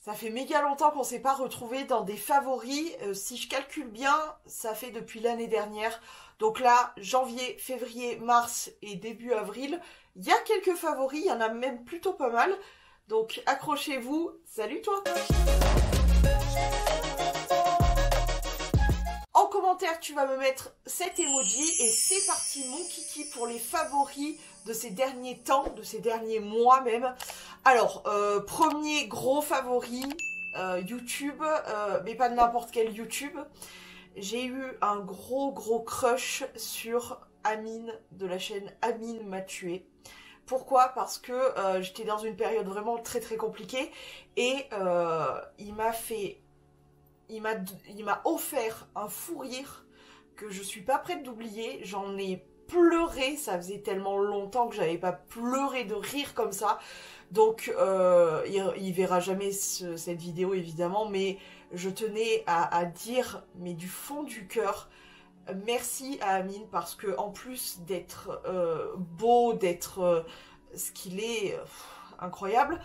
Ça fait méga longtemps qu'on s'est pas retrouvé dans des favoris. Si je calcule bien, ça fait depuis l'année dernière. Donc là, janvier, février, mars et début avril, il y a quelques favoris, il y en a même plutôt pas mal. Donc accrochez-vous. Salut toi! En commentaire, tu vas me mettre cet emoji et c'est parti mon kiki pour les favoris de ces derniers temps, de ces derniers mois même. Alors, premier gros favori, YouTube, mais pas de n'importe quel YouTube. J'ai eu un gros crush sur Amine de la chaîne Amine m'a tué. Pourquoi? Parce que j'étais dans une période vraiment très compliquée et il m'a offert un fou rire que je suis pas prête d'oublier. J'en ai pleuré, ça faisait tellement longtemps que j'avais pas pleuré de rire comme ça. Donc il verra jamais cette vidéo évidemment, mais je tenais à dire, mais du fond du cœur, merci à Amine parce que en plus d'être beau, d'être ce qu'il est, incroyable,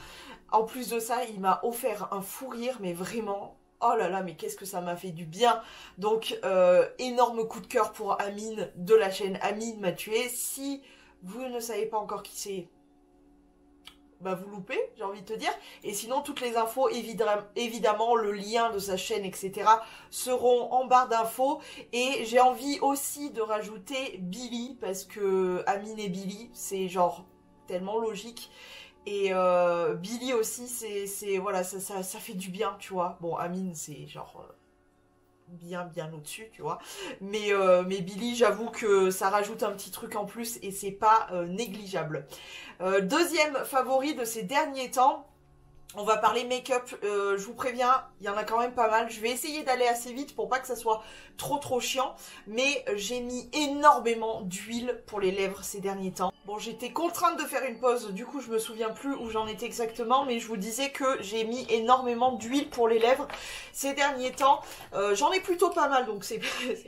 en plus de ça, il m'a offert un fou rire, mais vraiment, oh là là, mais qu'est-ce que ça m'a fait du bien. Donc, énorme coup de cœur pour Amine de la chaîne Amine m'a tué. Si vous ne savez pas encore qui c'est, bah vous loupez, j'ai envie de te dire. Et sinon, toutes les infos, évidemment, le lien de sa chaîne, etc. seront en barre d'infos. Et j'ai envie aussi de rajouter Billy, parce que Amine et Billy, c'est genre tellement logique. Et Billy aussi, c'est voilà, ça fait du bien, tu vois. Bon, Amine, c'est genre bien au-dessus, tu vois. Mais Billy, j'avoue que ça rajoute un petit truc en plus et c'est pas négligeable. Deuxième favori de ces derniers temps, on va parler make-up. Je vous préviens, il y en a quand même pas mal. Je vais essayer d'aller assez vite pour pas que ça soit trop chiant. Mais j'ai mis énormément d'huile pour les lèvres ces derniers temps. Bon, j'étais contrainte de faire une pause, du coup je me souviens plus où j'en étais exactement, mais je vous disais que j'ai mis énormément d'huile pour les lèvres ces derniers temps. J'en ai plutôt pas mal, donc c'est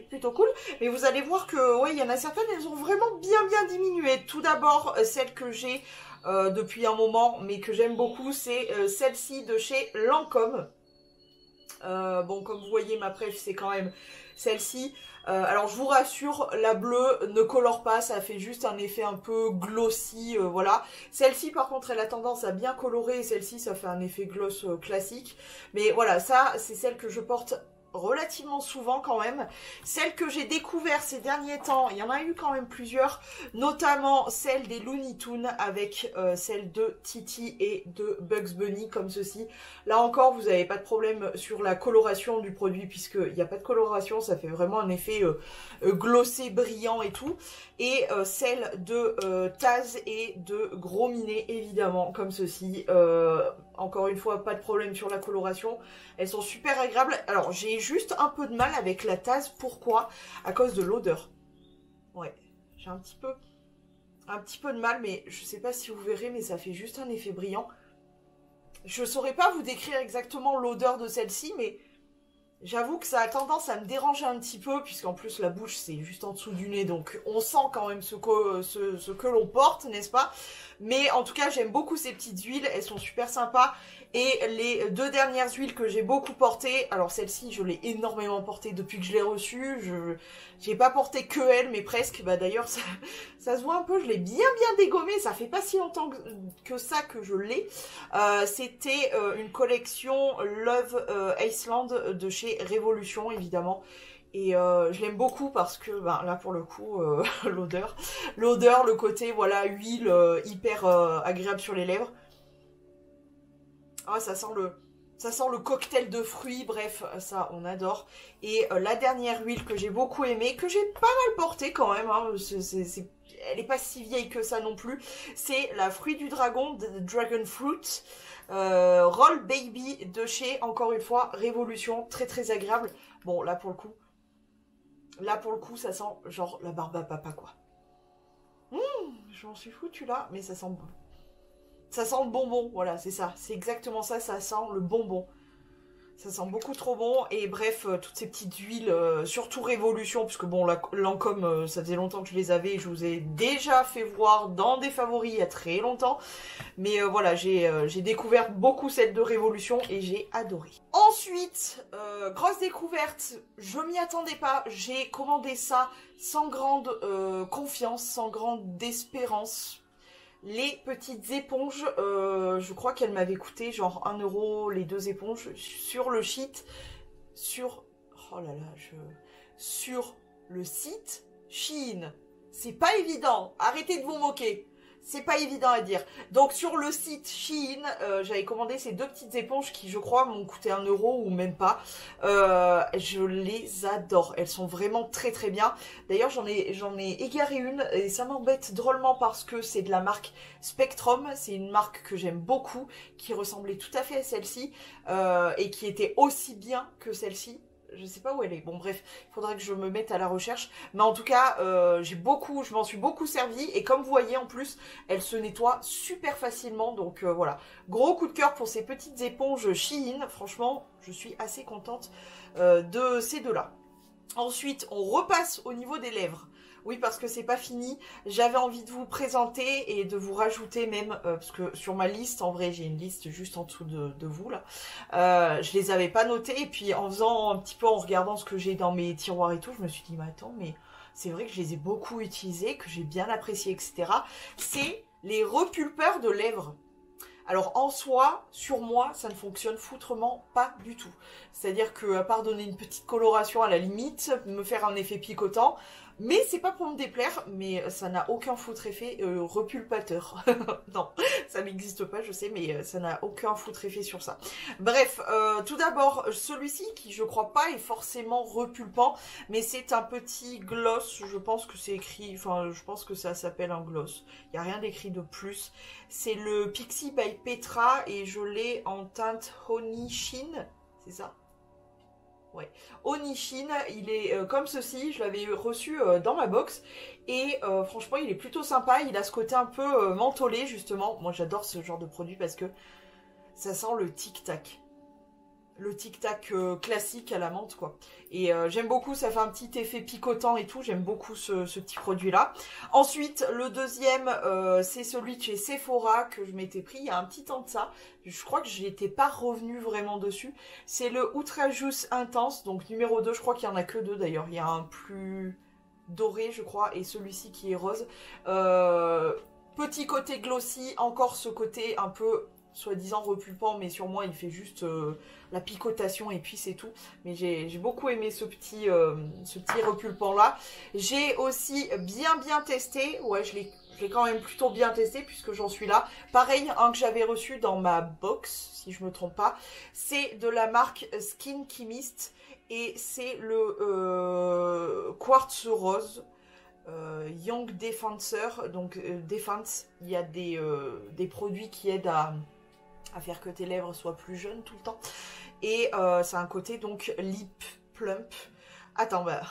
plutôt cool. Mais vous allez voir que, ouais, il y en a certaines, elles ont vraiment bien diminué. Tout d'abord, celle que j'ai depuis un moment, mais que j'aime beaucoup, c'est celle-ci de chez Lancôme. Bon, comme vous voyez, ma préf, c'est quand même celle-ci. Alors, je vous rassure, la bleue ne colore pas, ça fait juste un effet un peu glossy, voilà. Celle-ci, par contre, elle a tendance à bien colorer, et celle-ci, ça fait un effet gloss classique. Mais voilà, ça, c'est celle que je porte relativement souvent quand même. Celle que j'ai découvert ces derniers temps, il y en a eu quand même plusieurs, notamment celle des Looney Tunes avec celle de Titi et de Bugs Bunny comme ceci. Là encore, vous n'avez pas de problème sur la coloration du produit puisqu'il n'y a pas de coloration, ça fait vraiment un effet glossé, brillant et tout. Et celle de Taz et de Gros Minet évidemment comme ceci. Encore une fois, pas de problème sur la coloration. Elles sont super agréables. Alors, j'ai juste un peu de mal avec la Taz. Pourquoi? À cause de l'odeur. Ouais, j'ai un petit peu de mal, mais je sais pas si vous verrez, mais ça fait juste un effet brillant. Je saurais pas vous décrire exactement l'odeur de celle-ci, mais j'avoue que ça a tendance à me déranger un petit peu, puisqu'en plus la bouche c'est juste en dessous du nez, donc on sent quand même ce que l'on porte, n'est-ce pas? Mais en tout cas, j'aime beaucoup ces petites huiles, elles sont super sympas. Et les deux dernières huiles que j'ai beaucoup portées, alors celle-ci, je l'ai énormément portée depuis que je l'ai reçue. J'ai pas porté que elle, mais presque. Bah d'ailleurs, ça se voit un peu, je l'ai bien dégommée. Ça fait pas si longtemps que ça que je l'ai. C'était une collection Love Iceland de chez Révolution, évidemment. Et je l'aime beaucoup parce que, ben, là pour le coup, l'odeur, le côté, voilà, huile hyper agréable sur les lèvres. Ah, ça sent le cocktail de fruits, bref, ça on adore. Et la dernière huile que j'ai beaucoup aimée, que j'ai pas mal portée quand même, hein, elle est pas si vieille que ça non plus, c'est la fruit du dragon, Dragon Fruit, Roll Baby de chez, encore une fois, Révolution, très agréable. Bon, là pour le coup, ça sent genre la barbe à papa, quoi. Je m'en suis foutu là, mais ça sent bon. Ça sent le bonbon, voilà, c'est ça. C'est exactement ça, ça sent le bonbon. Ça sent beaucoup trop bon. Et bref, toutes ces petites huiles, surtout Révolution, puisque bon, Lancôme, ça faisait longtemps que je les avais. Je vous ai déjà fait voir dans des favoris il y a très longtemps. Mais voilà, j'ai découvert beaucoup celle de Révolution et j'ai adoré. Ensuite, grosse découverte, je m'y attendais pas. J'ai commandé ça sans grande confiance, sans grande espérance. Les petites éponges, je crois qu'elles m'avaient coûté genre 1 euro les 2 éponges sur le site, sur le site Shein. C'est pas évident, arrêtez de vous moquer. C'est pas évident à dire. Donc sur le site Shein, j'avais commandé ces 2 petites éponges qui je crois m'ont coûté 1 euro ou même pas. Je les adore. Elles sont vraiment très très bien. D'ailleurs j'en ai égaré une et ça m'embête drôlement parce que c'est de la marque Spectrum. C'est une marque que j'aime beaucoup, qui ressemblait tout à fait à celle-ci et qui était aussi bien que celle-ci. Je sais pas où elle est. Bon bref, il faudrait que je me mette à la recherche. Mais en tout cas, je m'en suis beaucoup servi. Et comme vous voyez en plus, elle se nettoie super facilement. Donc voilà, gros coup de cœur pour ces petites éponges Shein. Franchement, je suis assez contente de ces deux-là. Ensuite, on repasse au niveau des lèvres. Oui, parce que c'est pas fini. J'avais envie de vous présenter et de vous rajouter même, parce que sur ma liste, en vrai, j'ai une liste juste en dessous de vous, là. Je les avais pas notées, et puis en faisant un petit peu, en regardant ce que j'ai dans mes tiroirs et tout, je me suis dit, mais attends, mais c'est vrai que je les ai beaucoup utilisés, que j'ai bien apprécié, etc. C'est les repulpeurs de lèvres. Alors en soi, sur moi, ça ne fonctionne foutrement pas du tout. C'est-à-dire que, à part donner une petite coloration à la limite, me faire un effet picotant, mais c'est pas pour me déplaire, mais ça n'a aucun foutre effet repulpateur. Non, ça n'existe pas, je sais, mais ça n'a aucun foutre effet sur ça. Bref, tout d'abord, celui-ci, qui je crois pas est forcément repulpant, mais c'est un petit gloss, je pense que c'est écrit, enfin, je pense que ça s'appelle un gloss. Il n'y a rien d'écrit de plus. C'est le Pixi by Petra, et je l'ai en teinte Honey Sheen, c'est ça ? Ouais, Onishin, il est comme ceci, je l'avais reçu dans ma box et franchement il est plutôt sympa, il a ce côté un peu mentholé justement. Moi j'adore ce genre de produit parce que ça sent le tic-tac. Le tic-tac classique à la menthe quoi. Et j'aime beaucoup, ça fait un petit effet picotant et tout, j'aime beaucoup ce petit produit là. Ensuite le deuxième c'est celui de chez Sephora que je m'étais pris il y a un petit temps de ça. Je crois que je n'étais pas revenue vraiment dessus. C'est le Ultra Juice Intense, donc numéro 2, je crois qu'il n'y en a que 2 d'ailleurs. Il y a un plus doré je crois et celui-ci qui est rose. Petit côté glossy, encore ce côté un peu soi-disant repulpant, mais sur moi il fait juste la picotation et puis c'est tout. Mais j'ai beaucoup aimé ce petit repulpant là. J'ai aussi bien testé, ouais je l'ai quand même plutôt bien testé puisque j'en suis là. Pareil, un que j'avais reçu dans ma box, si je me trompe pas, c'est de la marque Skin Chemist et c'est le quartz rose. Young Defenseur, donc Defense, il y a des produits qui aident à faire que tes lèvres soient plus jeunes tout le temps. Et ça a un côté donc lip plump. Attends, bah...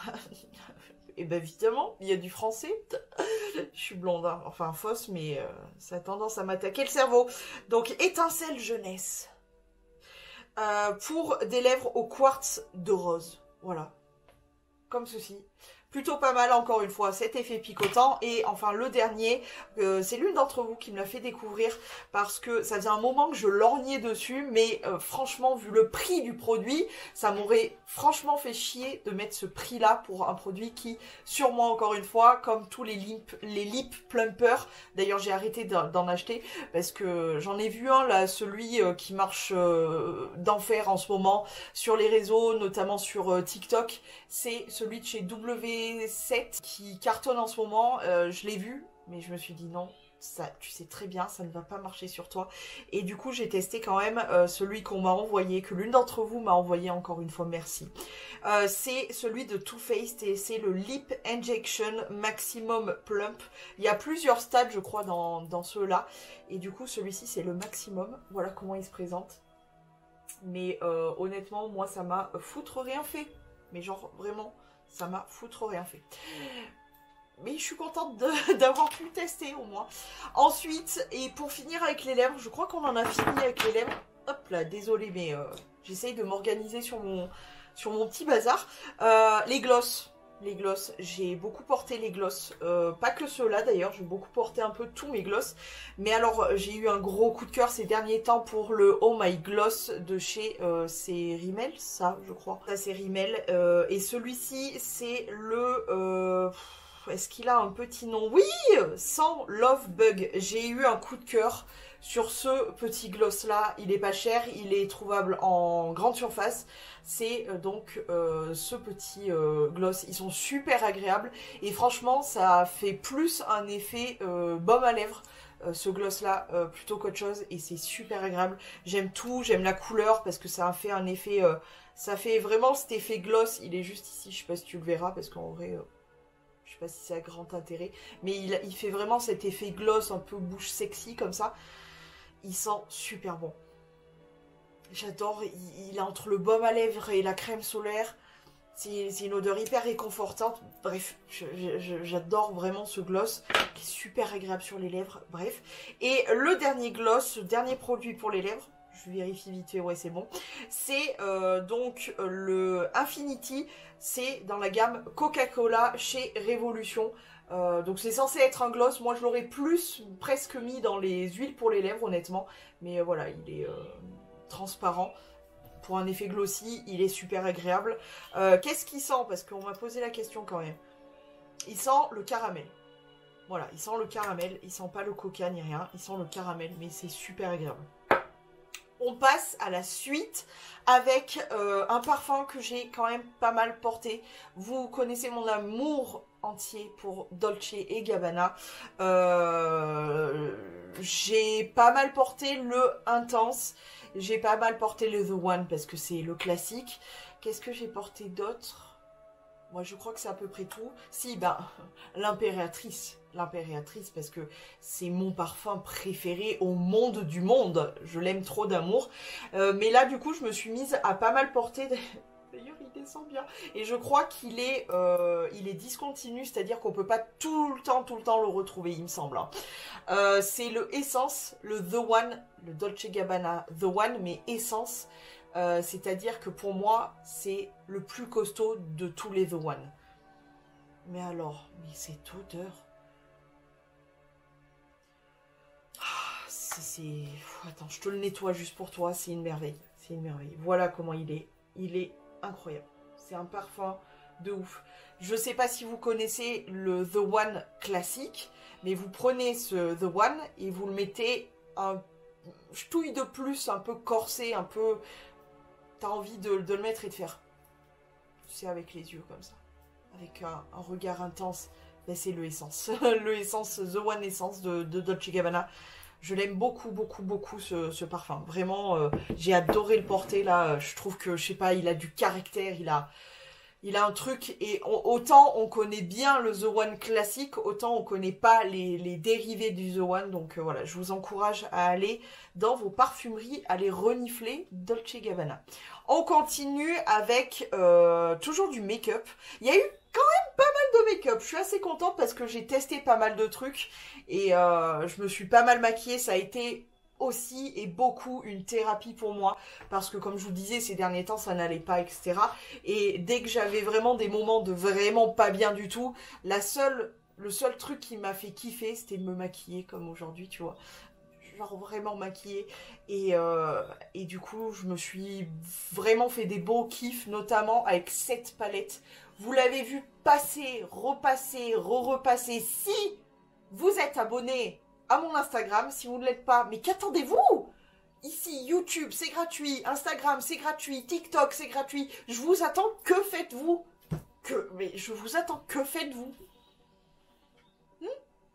Et ben évidemment, il y a du français. Je suis blonde, hein. Enfin fausse, mais ça a tendance à m'attaquer le cerveau. Donc étincelle jeunesse. Pour des lèvres au quartz de rose. Voilà. Comme ceci. Plutôt pas mal encore une fois, cet effet picotant. Et enfin le dernier, c'est l'une d'entre vous qui me l'a fait découvrir parce que ça faisait un moment que je lorgnais dessus. Mais franchement, vu le prix du produit, ça m'aurait franchement fait chier de mettre ce prix-là pour un produit qui, sur moi encore une fois, comme tous les lip plumpers, d'ailleurs j'ai arrêté d'en acheter parce que j'en ai vu un là, celui qui marche d'enfer en ce moment sur les réseaux, notamment sur TikTok. C'est celui de chez W7 qui cartonne en ce moment. Je l'ai vu, mais je me suis dit non, ça, tu sais très bien, ça ne va pas marcher sur toi. Et du coup, j'ai testé quand même celui qu'on m'a envoyé, que l'une d'entre vous m'a envoyé, encore une fois, merci. C'est celui de Too Faced et c'est le Lip Injection Maximum Plump. Il y a plusieurs stades, je crois, dans ceux-là. Et du coup, celui-ci, c'est le maximum. Voilà comment il se présente. Mais honnêtement, moi, ça m'a foutre rien fait. Mais genre, vraiment, ça m'a foutre rien fait. Mais je suis contente d'avoir pu tester au moins. Ensuite, et pour finir avec les lèvres, je crois qu'on en a fini avec les lèvres. Hop là, désolé, mais j'essaye de m'organiser sur mon petit bazar. Les glosses. Les glosses, j'ai beaucoup porté les glosses, pas que ceux-là d'ailleurs, j'ai beaucoup porté un peu tous mes glosses, mais alors j'ai eu un gros coup de cœur ces derniers temps pour le Oh My Gloss de chez, c'est Rimmel, ça je crois, ça c'est Rimmel, et celui-ci c'est le, est-ce qu'il a un petit nom? Oui, sans Love Bug, j'ai eu un coup de cœur sur ce petit gloss là, il est pas cher, il est trouvable en grande surface. C'est donc ce petit gloss, ils sont super agréables et franchement ça fait plus un effet baume à lèvres ce gloss là plutôt qu'autre chose et c'est super agréable. J'aime tout, j'aime la couleur parce que ça fait un effet, ça fait vraiment cet effet gloss, il est juste ici, je sais pas si tu le verras parce qu'en vrai... je sais pas si ça a grand intérêt, mais il fait vraiment cet effet gloss un peu bouche sexy comme ça. Il sent super bon. J'adore, il est entre le baume à lèvres et la crème solaire. C'est une odeur hyper réconfortante. Bref, j'adore vraiment ce gloss qui est super agréable sur les lèvres. Bref. Et le dernier gloss, le dernier produit pour les lèvres, je vérifie vite fait, ouais c'est bon. C'est donc le Infinity, c'est dans la gamme Coca-Cola chez Révolution. Donc c'est censé être un gloss, moi je l'aurais plus presque mis dans les huiles pour les lèvres honnêtement. Mais voilà, il est transparent. Pour un effet glossy, il est super agréable. Qu'est-ce qu'il sent? Parce qu'on m'a posé la question quand même. Il sent le caramel. Voilà, il sent le caramel. Il sent pas le coca ni rien. Il sent le caramel, mais c'est super agréable. On passe à la suite avec un parfum que j'ai quand même pas mal porté. Vous connaissez mon amour entier pour Dolce & Gabbana. J'ai pas mal porté le Intense. J'ai pas mal porté le The One parce que c'est le classique. Qu'est-ce que j'ai porté d'autre? Moi, je crois que c'est à peu près tout. Si, ben, l'Impératrice. L'Impératrice, parce que c'est mon parfum préféré au monde du monde. Je l'aime trop d'amour. Mais là, du coup, je me suis mise à pas mal porter... D'ailleurs, il descend bien. Et je crois qu'il est, il est discontinu, c'est-à-dire qu'on peut pas tout le temps le retrouver, il me semble. Hein. C'est le Essence, le The One, le Dolce & Gabbana The One, mais Essence. C'est-à-dire que pour moi, c'est le plus costaud de tous les The One. Mais alors, mais cette odeur... Attends, je te le nettoie juste pour toi, c'est une merveille. C'est une merveille. Voilà comment il est. Il est incroyable. C'est un parfum de ouf. Je sais pas si vous connaissez le The One classique, mais vous prenez ce The One et vous le mettez un ch'touille de plus, un peu corsé, un peu... T'as envie de le mettre et de faire... Tu sais, avec les yeux comme ça. Avec un regard intense. Ben, c'est le Essence. Le Essence, The One Essence de Dolce & Gabbana. Je l'aime beaucoup, ce parfum. Vraiment, j'ai adoré le porter, là. Je trouve que, je sais pas, il a du caractère, il a un truc. Et autant on connaît bien le The One classique, autant on connaît pas les dérivés du The One. Donc voilà, je vous encourage à aller dans vos parfumeries, à les renifler Dolce & Gabbana. On continue avec toujours du make-up. Il y a eu quand même pas mal de make-up. Je suis assez contente parce que j'ai testé pas mal de trucs et je me suis pas mal maquillée. Ça a été aussi et beaucoup une thérapie pour moi parce que comme je vous disais ces derniers temps ça n'allait pas, etc. Et dès que j'avais vraiment des moments de vraiment pas bien du tout, le seul truc qui m'a fait kiffer c'était de me maquiller comme aujourd'hui, tu vois, genre vraiment maquillée. Et du coup je me suis vraiment fait des beaux kiffs, notamment avec cette palette. Vous l'avez vu passer, repasser, re-repasser. Si vous êtes abonné à mon Instagram, si vous ne l'êtes pas, mais qu'attendez-vous? Ici, YouTube, c'est gratuit, Instagram, c'est gratuit, TikTok, c'est gratuit. Je vous attends, que faites-vous? Mais je vous attends, que faites-vous?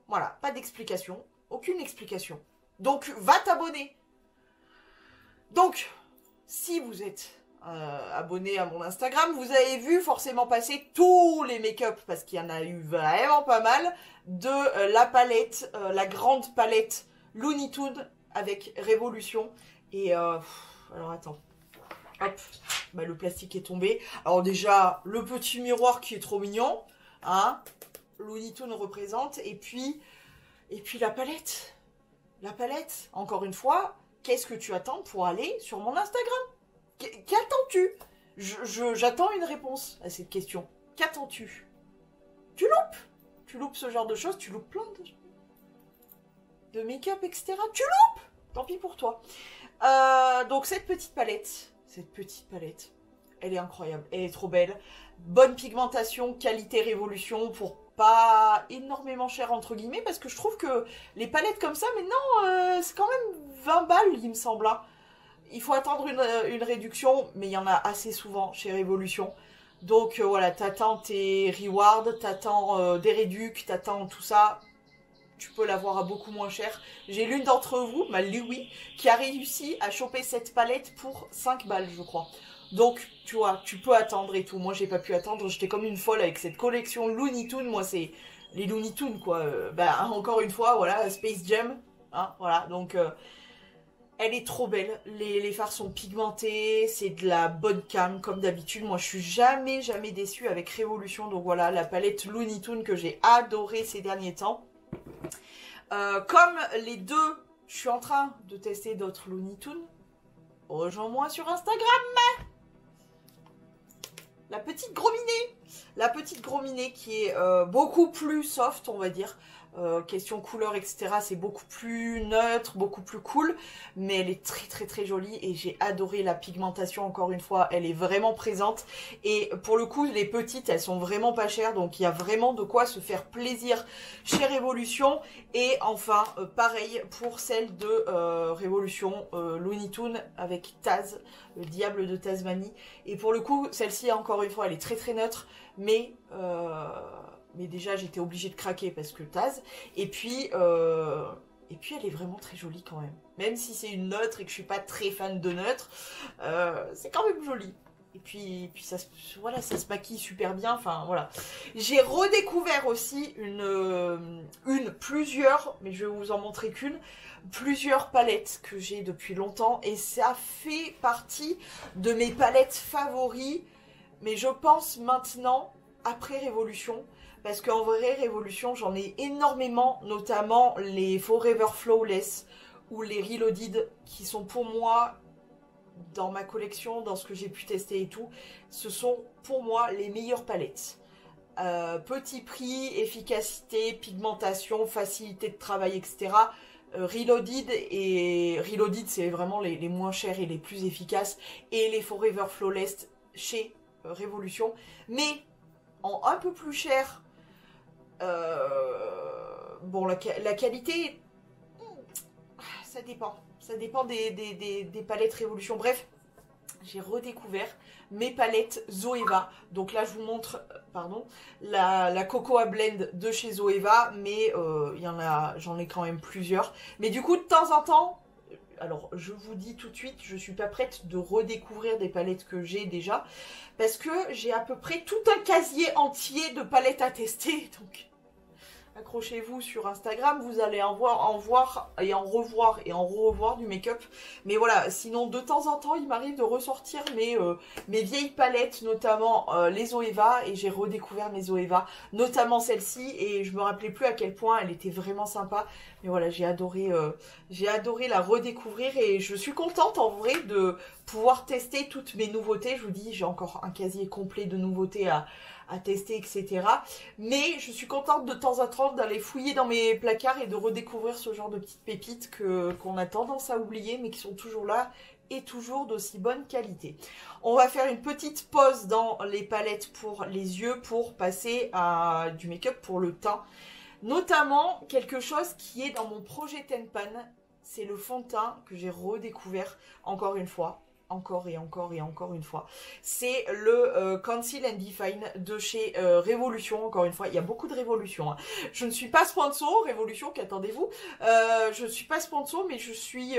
Voilà, pas d'explication, aucune explication. Donc, va t'abonner. Donc, si vous êtes abonné à mon Instagram, vous avez vu forcément passer tous les make-up, parce qu'il y en a eu vraiment pas mal, de la palette, la grande palette Looney Tunes avec Révolution. Et alors attends, hop, bah, le plastique est tombé. Alors déjà, le petit miroir qui est trop mignon, hein, Looney Tunes représente, et puis la palette, encore une fois, qu'est-ce que tu attends pour aller sur mon Instagram? Qu'attends-tu? J'attends une réponse à cette question. Qu'attends-tu? Tu loupes? Tu loupes ce genre de choses, tu loupes plein de make-up, etc. Tu loupes? Tant pis pour toi. Donc cette petite palette, elle est incroyable, elle est trop belle. Bonne pigmentation, qualité révolution pour pas énormément cher entre guillemets, parce que je trouve que les palettes comme ça, maintenant, c'est quand même 20 balles, il me semble. Hein. Il faut attendre une réduction, mais il y en a assez souvent chez Révolution. Donc voilà, t'attends tes rewards, t'attends des réducs, t'attends tout ça. Tu peux l'avoir à beaucoup moins cher. J'ai l'une d'entre vous, ma Louis, qui a réussi à choper cette palette pour 5 balles, je crois. Donc, tu vois, tu peux attendre et tout. Moi, j'ai pas pu attendre. J'étais comme une folle avec cette collection Looney Tunes. Moi, c'est les Looney Tunes, quoi. Bah, encore une fois, voilà, Space Jam. Hein, voilà, donc... elle est trop belle, les fards sont pigmentés, c'est de la bonne cam comme d'habitude. Moi je suis jamais déçue avec Révolution. Donc voilà, la palette Looney Tunes que j'ai adorée ces derniers temps. Comme les deux, je suis en train de tester d'autres Looney Tunes. Rejoins-moi sur Instagram. La petite gros minet qui est beaucoup plus soft, on va dire. Question couleur, etc. C'est beaucoup plus neutre, beaucoup plus cool. Mais elle est très jolie et j'ai adoré la pigmentation, encore une fois. Elle est vraiment présente. Et pour le coup, les petites, elles sont vraiment pas chères. Donc il y a vraiment de quoi se faire plaisir chez Révolution. Et enfin, pareil pour celle de Révolution Looney Tunes avec Taz, le diable de Tasmanie. Et pour le coup, celle-ci, encore une fois, elle est très neutre. Mais déjà, j'étais obligée de craquer parce que Taz. Et puis, elle est vraiment très jolie quand même. Même si c'est une neutre et que je suis pas très fan de neutre, c'est quand même joli. Et puis ça, voilà, ça se maquille super bien. Enfin, voilà. J'ai redécouvert aussi plusieurs, mais je vais vous en montrer qu'une, plusieurs palettes que j'ai depuis longtemps. Et ça fait partie de mes palettes favoris. Mais je pense maintenant, après Révolution, parce qu'en vrai, Révolution, j'en ai énormément, notamment les Forever Flawless ou les Reloaded, qui sont pour moi, dans ma collection, dans ce que j'ai pu tester et tout, ce sont pour moi les meilleures palettes. Petit prix, efficacité, pigmentation, facilité de travail, etc. Reloaded, c'est vraiment les moins chers et les plus efficaces. Et les Forever Flawless chez Révolution. Mais en un peu plus cher... bon, la qualité, ça dépend. Ça dépend des palettes Révolution. Bref, j'ai redécouvert mes palettes Zoeva. Donc là, je vous montre, la Cocoa Blend de chez Zoeva. Mais j'en ai quand même plusieurs. Mais du coup, de temps en temps, alors je vous dis tout de suite, je suis pas prête de redécouvrir des palettes que j'ai déjà. Parce que j'ai à peu près tout un casier entier de palettes à tester. Donc, accrochez-vous sur Instagram, vous allez en voir et en revoir du make-up. Mais voilà, sinon de temps en temps, il m'arrive de ressortir mes vieilles palettes, notamment les Zoeva. Et j'ai redécouvert mes Zoeva, notamment celle-ci. Et je me rappelais plus à quel point elle était vraiment sympa. Mais voilà, j'ai adoré la redécouvrir. Et je suis contente en vrai de pouvoir tester toutes mes nouveautés. Je vous dis, j'ai encore un casier complet de nouveautés à tester, etc. Mais je suis contente de temps en temps d'aller fouiller dans mes placards et de redécouvrir ce genre de petites pépites qu'on a tendance à oublier, mais qui sont toujours là et toujours d'aussi bonne qualité. On va faire une petite pause dans les palettes pour les yeux pour passer à du make-up pour le teint. Notamment quelque chose qui est dans mon projet Ten Pan, c'est le fond de teint que j'ai redécouvert encore une fois. Encore une fois. C'est le Conceal and Define de chez Révolution. Encore une fois, il y a beaucoup de Révolution. Hein. Je ne suis pas sponsor, Révolution, qu'attendez-vous. Je ne suis pas sponsor, mais je suis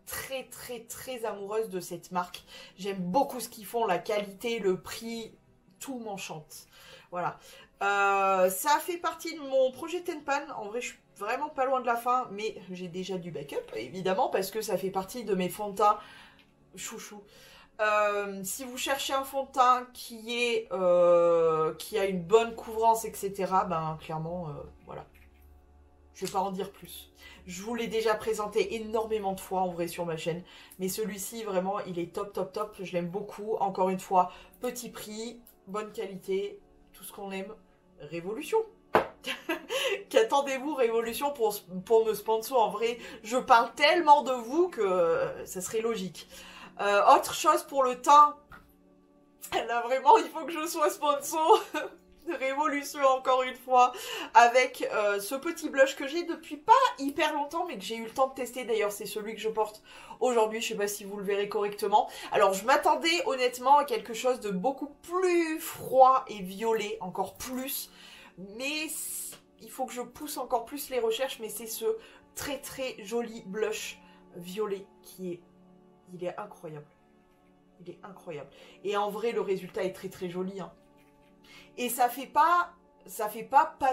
très amoureuse de cette marque. J'aime beaucoup ce qu'ils font, la qualité, le prix, tout m'enchante. Voilà. Ça fait partie de mon projet Ten Pan. En vrai, je suis vraiment pas loin de la fin, mais j'ai déjà du backup, évidemment, parce que ça fait partie de mes fonds de teint chouchou. Si vous cherchez un fond de teint qui a une bonne couvrance, etc., ben clairement, voilà. Je vais pas en dire plus. Je vous l'ai déjà présenté énormément de fois en vrai sur ma chaîne. Mais celui-ci, vraiment, il est top, top, top. Je l'aime beaucoup. Encore une fois, petit prix, bonne qualité, tout ce qu'on aime. Révolution. Qu'attendez-vous, Révolution, pour me sponsor? En vrai, je parle tellement de vous que ça serait logique. Autre chose pour le teint. Là, vraiment, il faut que je sois sponsor. Révolution encore une fois avec ce petit blush que j'ai depuis pas hyper longtemps mais que j'ai eu le temps de tester. D'ailleurs c'est celui que je porte aujourd'hui, je sais pas si vous le verrez correctement. Alors je m'attendais honnêtement à quelque chose de beaucoup plus froid et violet, encore plus, mais il faut que je pousse encore plus les recherches. Mais c'est ce très très joli blush violet il est incroyable, il est incroyable. Et en vrai le résultat est très très joli hein. Et ça fait pas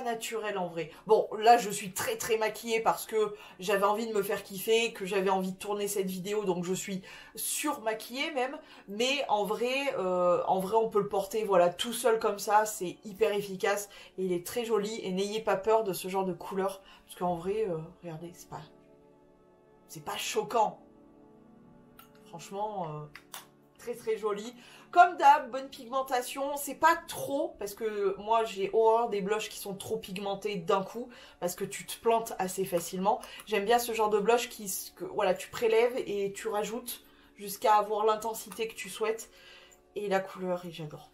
naturel en vrai. Bon, là je suis très très maquillée parce que j'avais envie de me faire kiffer, que j'avais envie de tourner cette vidéo, donc je suis surmaquillée même. Mais en vrai on peut le porter voilà tout seul comme ça, c'est hyper efficace et il est très joli. Et n'ayez pas peur de ce genre de couleur parce qu'en vrai, regardez, c'est pas choquant. Franchement, très très joli. Comme d'hab, bonne pigmentation, c'est pas trop, parce que moi j'ai horreur des blushs qui sont trop pigmentés d'un coup, parce que tu te plantes assez facilement. J'aime bien ce genre de blush voilà, tu prélèves et tu rajoutes jusqu'à avoir l'intensité que tu souhaites. Et la couleur, et j'adore.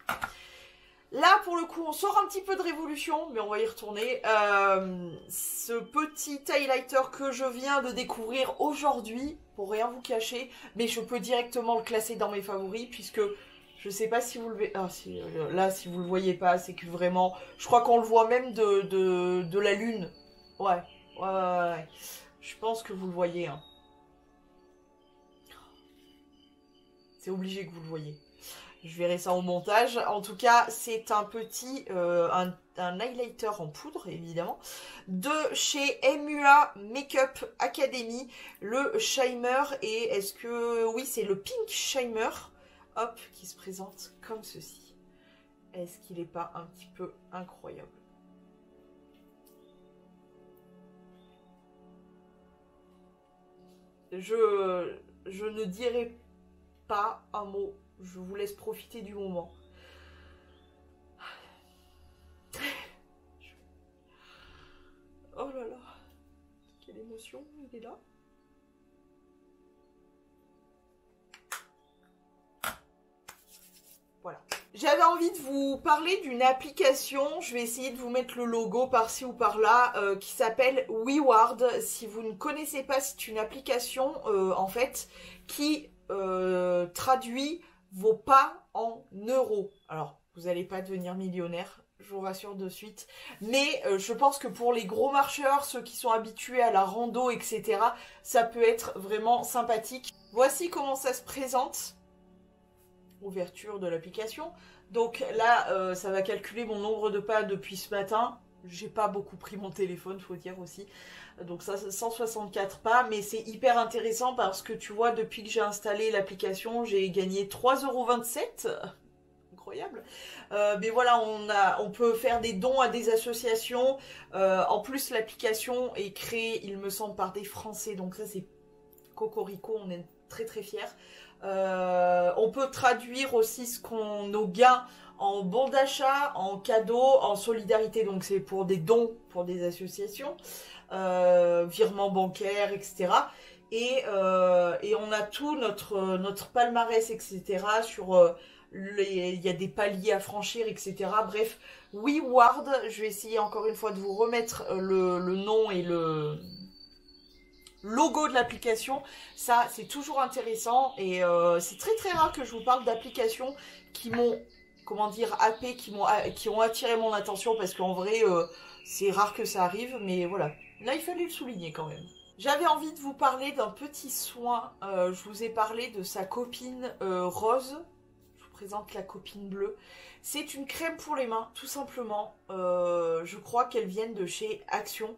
Là, pour le coup, on sort un petit peu de Révolution, mais on va y retourner. Ce petit highlighter que je viens de découvrir aujourd'hui, pour rien vous cacher, mais je peux directement le classer dans mes favoris, puisque je sais pas si vous le voyez. Ah, là, si vous le voyez pas, c'est que vraiment, je crois qu'on le voit même de la lune. Ouais. Je pense que vous le voyez. Hein. C'est obligé que vous le voyez. Je verrai ça au montage. En tout cas, c'est un petit un highlighter en poudre, évidemment, de chez MUA Makeup Academy, le Shimmer. Et est-ce que... Oui, c'est le Pink Shimmer, hop, qui se présente comme ceci. Est-ce qu'il n'est pas un petit peu incroyable? Je ne dirai pas un mot. Je vous laisse profiter du moment. Oh là là. Quelle émotion, il est là. Voilà. J'avais envie de vous parler d'une application, je vais essayer de vous mettre le logo par-ci ou par-là, qui s'appelle WeWard. Si vous ne connaissez pas, c'est une application en fait qui traduit vos pas en euros. Alors, vous n'allez pas devenir millionnaire, je vous rassure de suite. Mais je pense que pour les gros marcheurs, ceux qui sont habitués à la rando, etc., ça peut être vraiment sympathique. Voici comment ça se présente. Ouverture de l'application. Donc là, ça va calculer mon nombre de pas depuis ce matin. J'ai pas beaucoup pris mon téléphone, faut dire aussi. Donc ça, 164 pas, mais c'est hyper intéressant parce que tu vois, depuis que j'ai installé l'application, j'ai gagné 3,27 €. Incroyable. Mais voilà, on peut faire des dons à des associations. En plus, l'application est créée, il me semble, par des Français. Donc ça, c'est cocorico, on est très très fiers. On peut traduire aussi nos gains en bons d'achat, en cadeaux, en solidarité. Donc c'est pour des dons pour des associations, virements bancaires, etc. Et on a tout notre palmarès, etc. Sur il y a des paliers à franchir, etc. Bref, WeWard, je vais essayer encore une fois de vous remettre le nom et le logo de l'application. Ça, c'est toujours intéressant et c'est très très rare que je vous parle d'applications qui m'ont, comment dire, happé, qui ont attiré mon attention, parce qu'en vrai, c'est rare que ça arrive, mais voilà. Là, il fallait le souligner quand même. J'avais envie de vous parler d'un petit soin. Je vous ai parlé de sa copine rose. Je vous présente la copine bleue. C'est une crème pour les mains, tout simplement. Je crois qu'elles viennent de chez Action.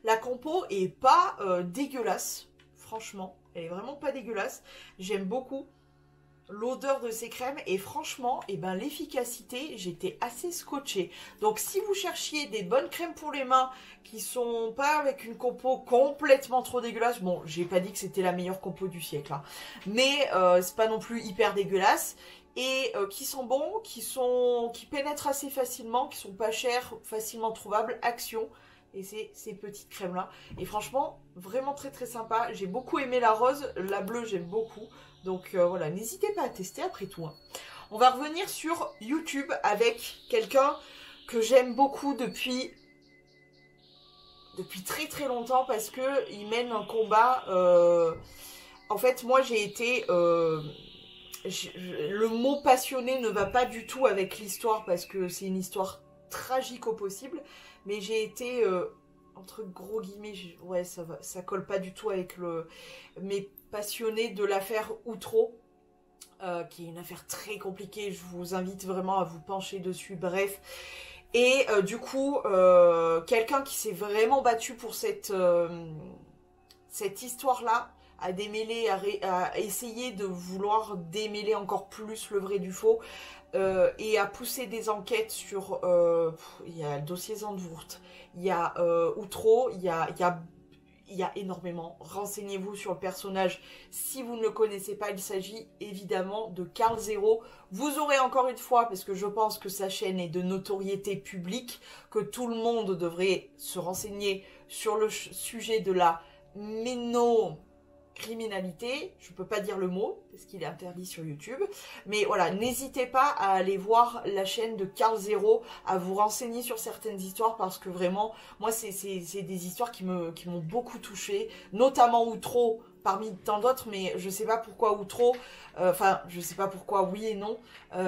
La compo est pas dégueulasse, franchement. Elle est vraiment pas dégueulasse. J'aime beaucoup. l'odeur de ces crèmes et franchement, et ben, l'efficacité, j'étais assez scotchée. Donc si vous cherchiez des bonnes crèmes pour les mains qui sont pas avec une compo complètement trop dégueulasse, bon, j'ai pas dit que c'était la meilleure compo du siècle, hein, mais c'est pas non plus hyper dégueulasse, et qui sont bons, qui pénètrent assez facilement, qui sont pas chers, facilement trouvables, Action. Et c'est ces petites crèmes là. Et franchement, vraiment très très sympa. J'ai beaucoup aimé la rose, la bleue j'aime beaucoup. Donc voilà, n'hésitez pas à tester après tout, hein. On va revenir sur YouTube avec quelqu'un que j'aime beaucoup depuis très très longtemps parce que il mène un combat. En fait, moi j'ai été... le mot passionné ne va pas du tout avec l'histoire parce que c'est une histoire tragique au possible. Mais j'ai été, entre gros guillemets, ouais, ça colle pas du tout avec mais passionnée de l'affaire Outreau, qui est une affaire très compliquée. Je vous invite vraiment à vous pencher dessus, bref. Et du coup, quelqu'un qui s'est vraiment battu pour cette histoire-là, à démêler, à essayer de vouloir démêler encore plus le vrai du faux, et à pousser des enquêtes sur... il y a le dossier Zandvoort, il y a Outreau, il y a énormément. Renseignez-vous sur le personnage si vous ne le connaissez pas. Il s'agit évidemment de Karl Zero. Vous aurez encore une fois, parce que je pense que sa chaîne est de notoriété publique, que tout le monde devrait se renseigner sur le sujet de la criminalité, je peux pas dire le mot parce qu'il est interdit sur YouTube, mais voilà, n'hésitez pas à aller voir la chaîne de Karl Zero, à vous renseigner sur certaines histoires parce que vraiment, moi c'est des histoires qui m'ont beaucoup touchée, notamment Outreau parmi tant d'autres, mais je sais pas pourquoi Outreau, enfin je sais pas pourquoi oui et non,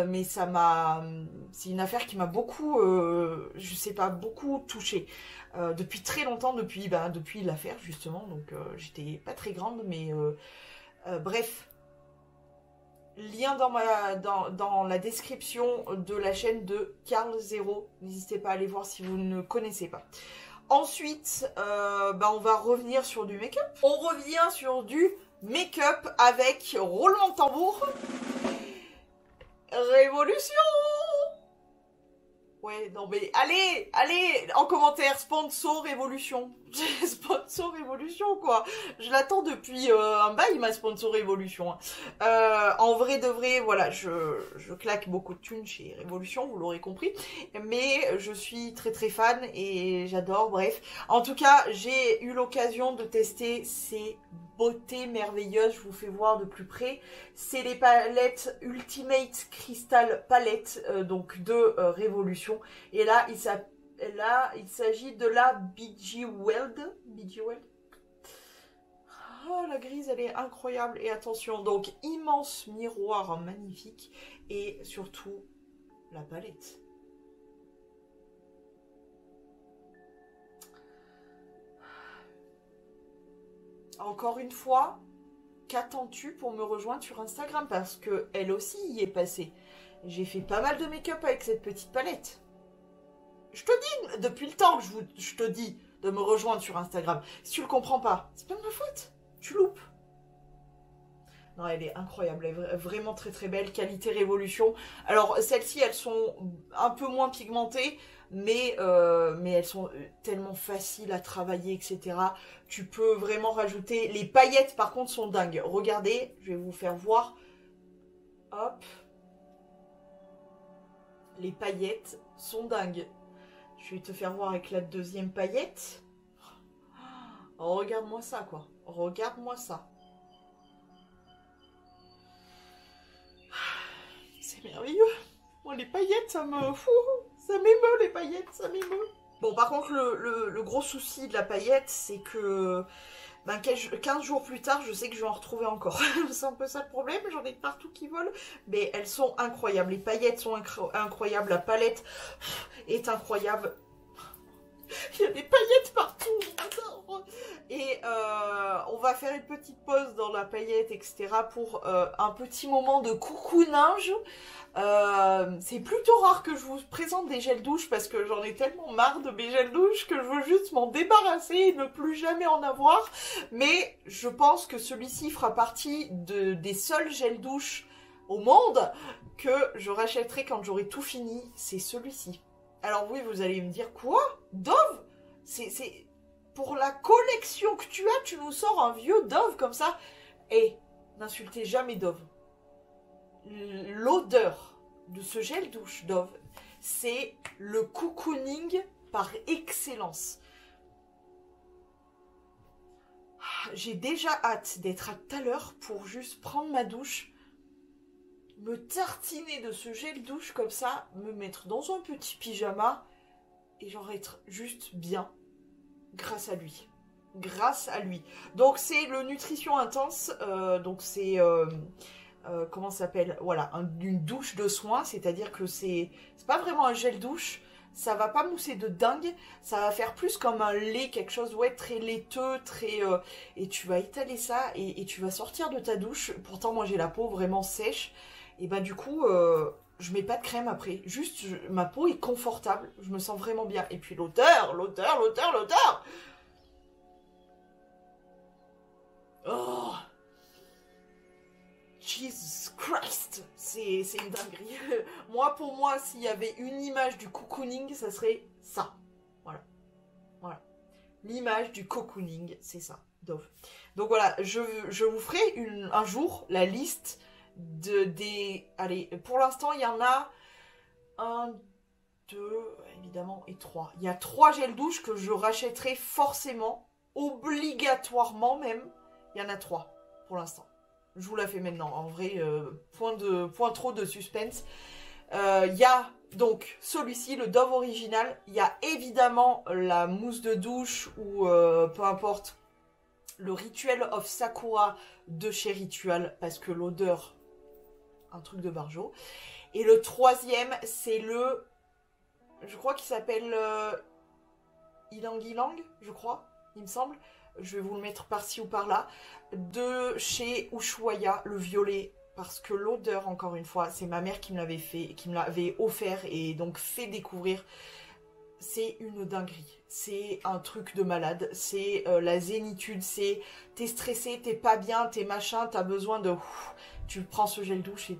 mais c'est une affaire qui m'a beaucoup, je sais pas, beaucoup touchée. Depuis très longtemps, depuis l'affaire justement, donc j'étais pas très grande, mais bref, lien dans la description de la chaîne de Karl Zero, n'hésitez pas à aller voir si vous ne connaissez pas. Ensuite, on va revenir sur du make-up. On revient sur du make-up avec roulement de tambour. Révolution! Ouais, non mais allez, en commentaire, sponsor Révolution. Sponsor Révolution, quoi. Je l'attends depuis un bail, ma sponsor Révolution. En vrai de vrai, voilà, je claque beaucoup de thunes chez Révolution, vous l'aurez compris. Mais je suis très très fan et j'adore, bref. En tout cas, j'ai eu l'occasion de tester ces beautés merveilleuses, je vous fais voir de plus près. C'est les palettes Ultimate Crystal Palette, donc de Révolution. Et là, il s'agit de la BG Weld. Oh, la grise, elle est incroyable. Et attention, donc, immense miroir magnifique. Et surtout, la palette. Encore une fois, qu'attends-tu pour me rejoindre sur Instagram? Parce que elle aussi y est passée. J'ai fait pas mal de make-up avec cette petite palette. Je te dis, depuis le temps que je te dis de me rejoindre sur Instagram. Si tu le comprends pas, c'est pas de ma faute. Tu loupes. Non, elle est incroyable. Elle est vraiment très très belle. Qualité Révolution. Alors, celles-ci, elles sont un peu moins pigmentées. Mais elles sont tellement faciles à travailler, etc. Tu peux vraiment rajouter... Les paillettes, par contre, sont dingues. Regardez, je vais vous faire voir. Hop. Les paillettes sont dingues. Je vais te faire voir avec la deuxième paillette. Oh, regarde-moi ça, quoi. Regarde-moi ça. C'est merveilleux. Moi, les paillettes, ça me... Ça m'émeut, les paillettes, ça m'émeut. Bon, par contre, le gros souci de la paillette, c'est que 15 jours plus tard, je sais que je vais en retrouver encore. C'est un peu ça le problème, j'en ai partout qui volent. Mais elles sont incroyables, les paillettes sont incroyables, la palette est incroyable. Il y a des paillettes partout. Et on va faire une petite pause dans la paillette, etc. pour un petit moment de coucounage. C'est plutôt rare que je vous présente des gels douche parce que j'en ai tellement marre de mes gels douche que je veux juste m'en débarrasser et ne plus jamais en avoir. Mais je pense que celui-ci fera partie des seuls gels douche au monde que je rachèterai quand j'aurai tout fini, c'est celui-ci. Alors oui, vous allez me dire, quoi? Dove? C'est... Pour la collection que tu as, tu nous sors un vieux Dove comme ça? Et n'insultez jamais Dove. L'odeur de ce gel douche Dove, c'est le cocooning par excellence. J'ai déjà hâte d'être à tout à l'heure pour juste prendre ma douche, me tartiner de ce gel douche comme ça, me mettre dans un petit pyjama et genre être juste bien grâce à lui. Grâce à lui. Donc c'est le Nutrition Intense, donc c'est... comment ça s'appelle? Voilà, une douche de soins, c'est-à-dire que c'est pas vraiment un gel douche, ça va pas mousser de dingue, ça va faire plus comme un lait, quelque chose ouais, très laiteux, très... et tu vas étaler ça et tu vas sortir de ta douche. Pourtant moi j'ai la peau vraiment sèche, et bah du coup je mets pas de crème après, juste ma peau est confortable, je me sens vraiment bien. Et puis l'odeur. Oh, Jesus Christ, c'est une dinguerie. Moi, pour moi, s'il y avait une image du cocooning, ça serait ça. Voilà. Voilà. L'image du cocooning, c'est ça, Dove. Donc voilà, je vous ferai un jour la liste des... Allez, pour l'instant, il y en a 1, 2, évidemment, et 3. Il y a 3 gels douche que je rachèterai forcément, obligatoirement même. Il y en a 3 pour l'instant. Je vous la fais maintenant. En vrai, point trop de suspense. Il y a donc celui-ci, le Dove original. Il y a évidemment la mousse de douche ou peu importe, le Ritual of Sakura de chez Ritual, parce que l'odeur, un truc de barjo. Et le troisième, c'est le... Je crois qu'il s'appelle Ylang Ylang, je crois, il me semble. Je vais vous le mettre par-ci ou par-là. De chez Ushuaïa, le violet. Parce que l'odeur, encore une fois, c'est ma mère qui me l'avait fait, qui me l'avait offert et donc fait découvrir. C'est une dinguerie. C'est un truc de malade. C'est la zénitude. C'est t'es stressé, t'es pas bien, t'es machin, t'as besoin de... Tu prends ce gel douche et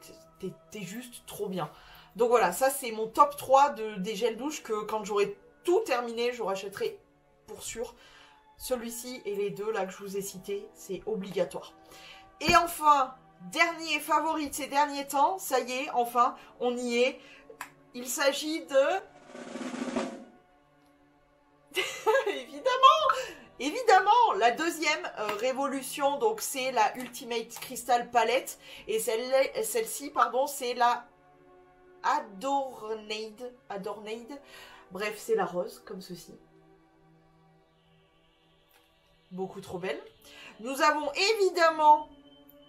t'es juste trop bien. Donc voilà, ça c'est mon top 3 des gels douche que quand j'aurai tout terminé, je rachèterai pour sûr. Celui-ci et les deux là que je vous ai cités, c'est obligatoire. Et enfin, dernier favori de ces derniers temps, ça y est, enfin, on y est. Il s'agit de... Évidemment, la deuxième révolution, donc c'est la Ultimate Crystal Palette. Et celle-ci, pardon, c'est la Adornade. Bref, c'est la rose, comme ceci. Beaucoup trop belle. Nous avons évidemment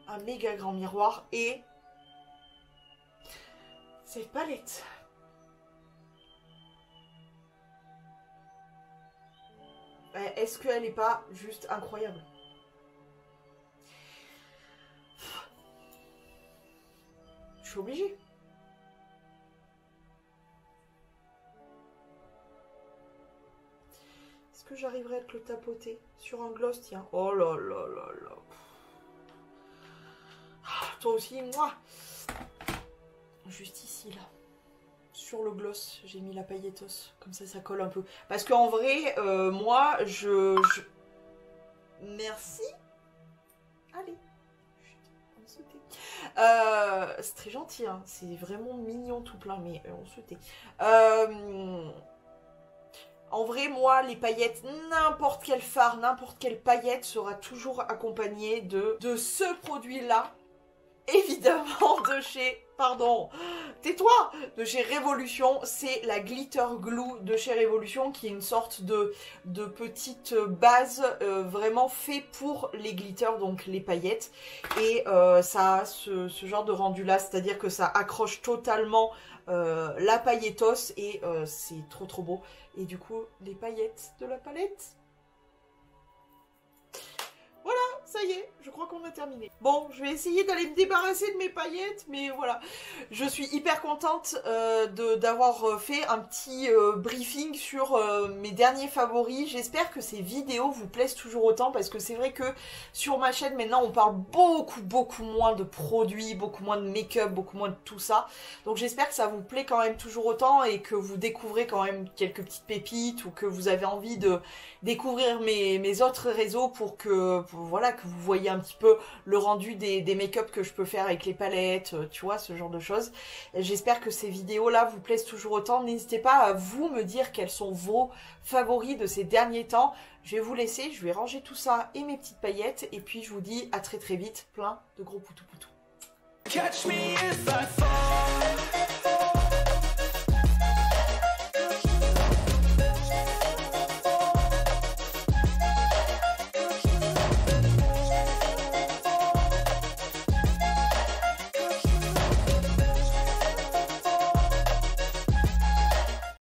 un méga grand miroir et cette palette. Est-ce qu'elle n'est pas juste incroyable? Je suis obligée. Est-ce que j'arriverai à te le tapoter sur un gloss? Tiens. Oh là là là là. Toi aussi, moi. Juste ici, là. Sur le gloss, j'ai mis la pailletos. Comme ça colle un peu. Parce qu'en vrai, moi, Merci. Allez. On sautait. C'est très gentil, hein. C'est vraiment mignon tout plein, mais on sautait. En vrai, moi, les paillettes, n'importe quel fard, n'importe quelle paillette sera toujours accompagnée de ce produit-là. Évidemment, de chez... Pardon, tais-toi! De chez Révolution, c'est la Glitter Glue de chez Révolution, qui est une sorte de petite base vraiment fait pour les glitters, donc les paillettes. Et ça a ce genre de rendu-là, c'est-à-dire que ça accroche totalement la pailletos et c'est trop trop beau. Et du coup, les paillettes de la palette... ça y est, je crois qu'on a terminé. Bon, je vais essayer d'aller me débarrasser de mes paillettes, mais voilà. Je suis hyper contente d'avoir fait un petit briefing sur mes derniers favoris. J'espère que ces vidéos vous plaisent toujours autant, parce que c'est vrai que sur ma chaîne, maintenant, on parle beaucoup moins de produits, beaucoup moins de make-up, beaucoup moins de tout ça. Donc j'espère que ça vous plaît quand même toujours autant et que vous découvrez quand même quelques petites pépites, ou que vous avez envie de découvrir mes autres réseaux pour que voilà, que vous voyez un petit peu le rendu des make-up que je peux faire avec les palettes, tu vois, ce genre de choses. J'espère que ces vidéos là vous plaisent toujours autant. N'hésitez pas à vous me dire quels sont vos favoris de ces derniers temps. Je vais vous laisser, je vais ranger tout ça et mes petites paillettes, et puis je vous dis à très vite, plein de gros poutous. Catch me if I